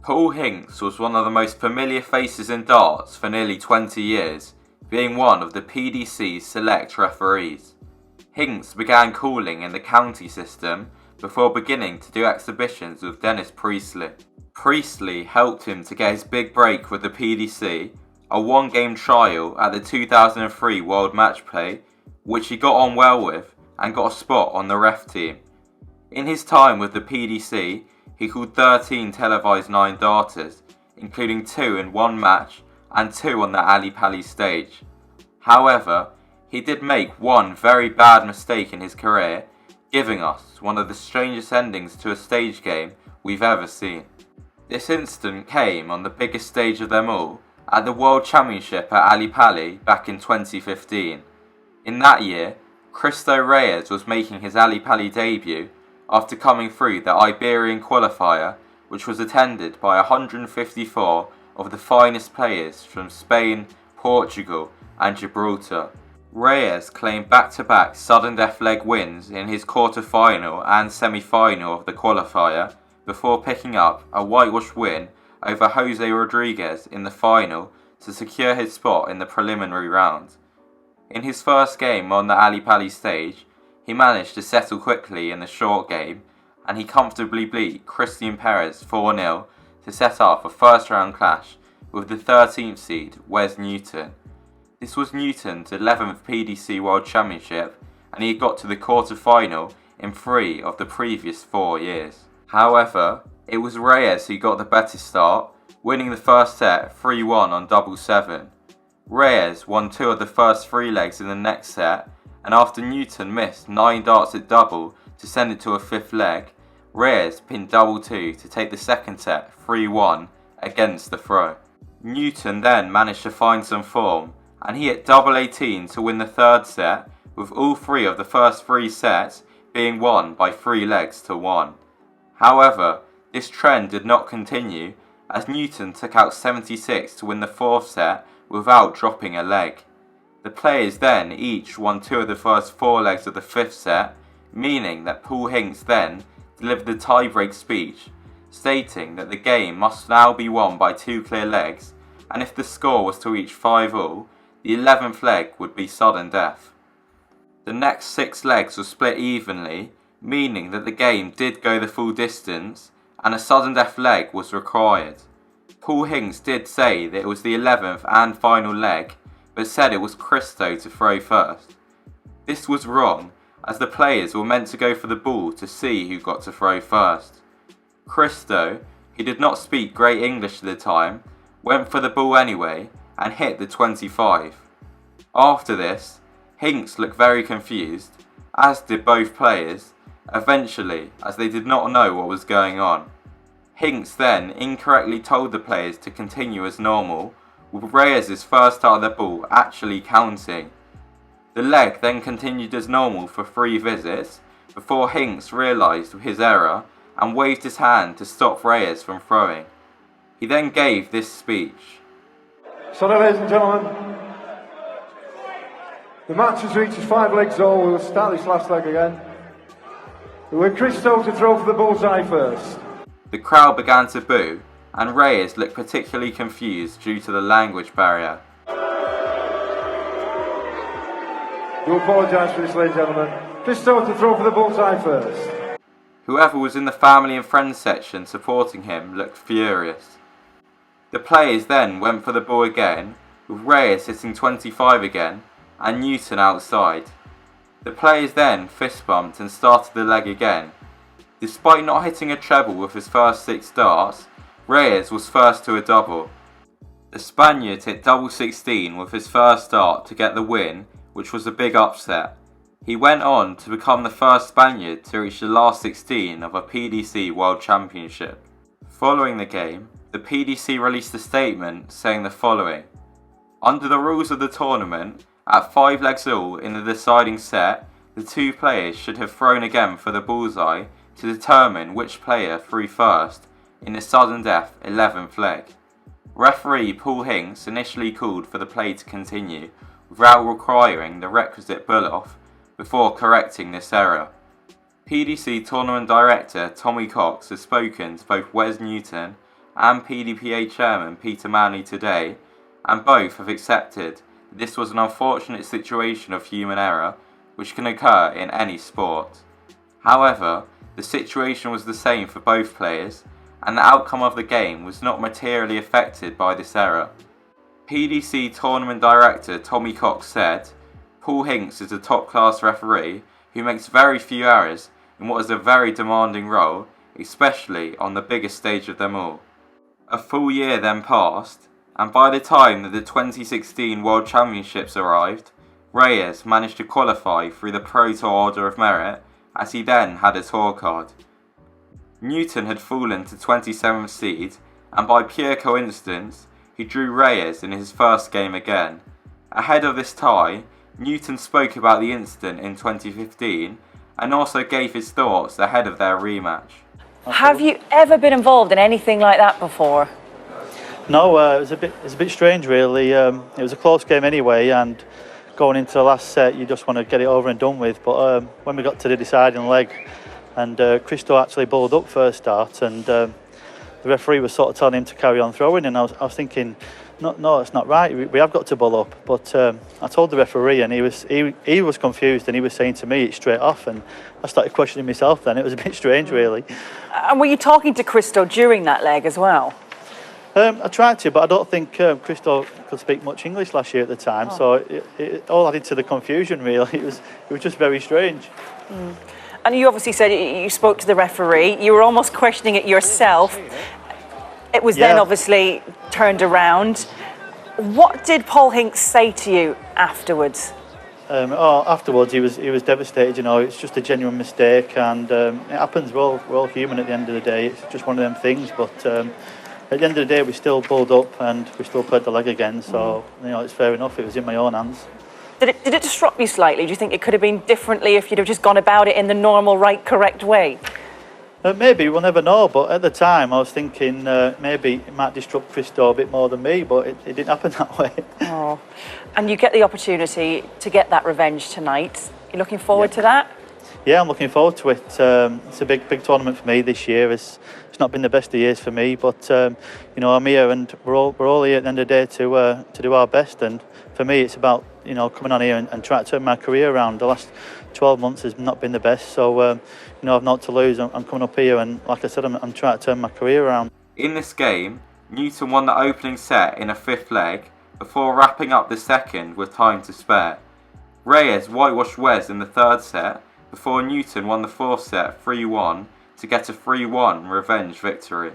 Paul Hinks was one of the most familiar faces in darts for nearly 20 years, being one of the PDC select referees. Hinks began calling in the county system before beginning to do exhibitions with Dennis Priestley. Priestley helped him to get his big break with the PDC, a one-game trial at the 2003 World Match Play, which he got on well with and got a spot on the ref team. In his time with the PDC, he called 13 televised 9 darters, including 2 in one match and 2 on the Ali Pali stage. However, he did make one very bad mistake in his career, giving us one of the strangest endings to a stage game we've ever seen. This incident came on the biggest stage of them all, at the World Championship at Ali Pali back in 2015. In that year, Cristo Reyes was making his Ali Pali debut after coming through the Iberian qualifier, which was attended by 154 of the finest players from Spain, Portugal and Gibraltar. Reyes claimed back-to-back sudden death leg wins in his quarter-final and semi-final of the qualifier before picking up a whitewash win over Jose Rodriguez in the final to secure his spot in the preliminary round. In his first game on the Ali Pali stage, he managed to settle quickly in the short game, and he comfortably beat Christian Perez 4-0 to set up a first round clash with the 13th seed Wes Newton. This was Newton's 11th PDC World Championship, and he got to the quarter-final in 3 of the previous 4 years. However, it was Reyes who got the better start, winning the first set 3-1 on double 7. Reyes won 2 of the first 3 legs in the next set, and after Newton missed 9 darts at double to send it to a 5th leg, Reyes pinned double 2 to take the second set 3-1 against the throw. Newton then managed to find some form, and he hit double 18 to win the 3rd set, with all 3 of the first 3 sets being won by 3 legs to 1. However, this trend did not continue, as Newton took out 76 to win the 4th set without dropping a leg. The players then each won 2 of the first 4 legs of the 5th set, meaning that Paul Hinks then delivered the tie-break speech, stating that the game must now be won by 2 clear legs, and if the score was to reach 5-all, the 11th leg would be sudden death. The next 6 legs were split evenly, meaning that the game did go the full distance, and a sudden death leg was required. Paul Hinks did say that it was the 11th and final leg, but said it was Cristo to throw first. This was wrong, as the players were meant to go for the ball to see who got to throw first. Cristo, who did not speak great English at the time, went for the ball anyway and hit the 25. After this, Hinks looked very confused, as did both players, eventually, as they did not know what was going on. Hinks then incorrectly told the players to continue as normal, with Reyes' first start of the ball actually counting. The leg then continued as normal for 3 visits, before Hinks realised his error and waved his hand to stop Reyes from throwing. He then gave this speech. So now, ladies and gentlemen, the match has reached its 5 legs all. We'll start this last leg again. With Cristo to throw for the bullseye first. The crowd began to boo, and Reyes looked particularly confused due to the language barrier. Do apologise for this, ladies and gentlemen. Cristo to throw for the bullseye first. Whoever was in the family and friends section supporting him looked furious. The players then went for the ball again, with Reyes hitting 25 again, and Newton outside. The players then fist bumped and started the leg again. Despite not hitting a treble with his first 6 darts, Reyes was first to a double. The Spaniard hit double 16 with his first dart to get the win, which was a big upset. He went on to become the first Spaniard to reach the last 16 of a PDC World Championship. Following the game, the PDC released a statement saying the following: "Under the rules of the tournament, at 5 legs all in the deciding set, the 2 players should have thrown again for the bullseye to determine which player threw first in the sudden death 11th leg. Referee Paul Hinks initially called for the play to continue without requiring the requisite pull-off before correcting this error. PDC Tournament Director Tommy Cox has spoken to both Wes Newton and PDPA chairman Peter Manley today, and both have accepted that this was an unfortunate situation of human error which can occur in any sport. However, the situation was the same for both players, and the outcome of the game was not materially affected by this error. PDC tournament director Tommy Cox said, "Paul Hinks is a top-class referee who makes very few errors in what is a very demanding role, especially on the biggest stage of them all." A full year then passed, and by the time that the 2016 World Championships arrived, Reyes managed to qualify through the Pro Tour Order of Merit, as he then had a tour card. Newton had fallen to 27th seed, and by pure coincidence, he drew Reyes in his first game again. Ahead of this tie, Newton spoke about the incident in 2015 and also gave his thoughts ahead of their rematch. Have you ever been involved in anything like that before? No, it was a bit strange really. It was a close game anyway, and going into the last set you just want to get it over and done with, but when we got to the deciding leg and Christo actually bowled up first start, and the referee was sort of telling him to carry on throwing, and I was thinking, no, it's not right, we have got to bowl up, but I told the referee and he was confused, and he was saying to me it's straight off, and I started questioning myself then. It was a bit strange really. And were you talking to Christo during that leg as well? I tried to, but I don't think Christo could speak much English last year at the time, so it all added to the confusion really. It was just very strange. And you obviously said you spoke to the referee, you were almost questioning it yourself. It was then obviously turned around. What did Paul Hinks say to you afterwards? Afterwards he was devastated. You know, it's just a genuine mistake, and it happens. We're all human at the end of the day. It's just one of them things. But at the end of the day, we still bowled up and we still played the leg again. So you know, it's fair enough. It was in my own hands. Did it disrupt you slightly? Do you think it could have been differently if you'd have just gone about it in the normal, right, correct way? Maybe, we'll never know, but at the time I was thinking maybe it might disrupt Christo a bit more than me, but it didn't happen that way. Oh. And you get the opportunity to get that revenge tonight. You looking forward to that? Yeah, I'm looking forward to it. It's a big tournament for me this year. It's not been the best of years for me, but you know, I'm here, and we're all here at the end of the day to do our best. And for me, it's about, you know, coming on here and trying to turn my career around. The last 12 months has not been the best, so you know, I've not to lose. I'm coming up here, and like I said, I'm trying to turn my career around. In this game, Newton won the opening set in a fifth leg before wrapping up the second with time to spare. Reyes whitewashed Wes in the third set before Newton won the fourth set 3-1 to get a 3-1 revenge victory.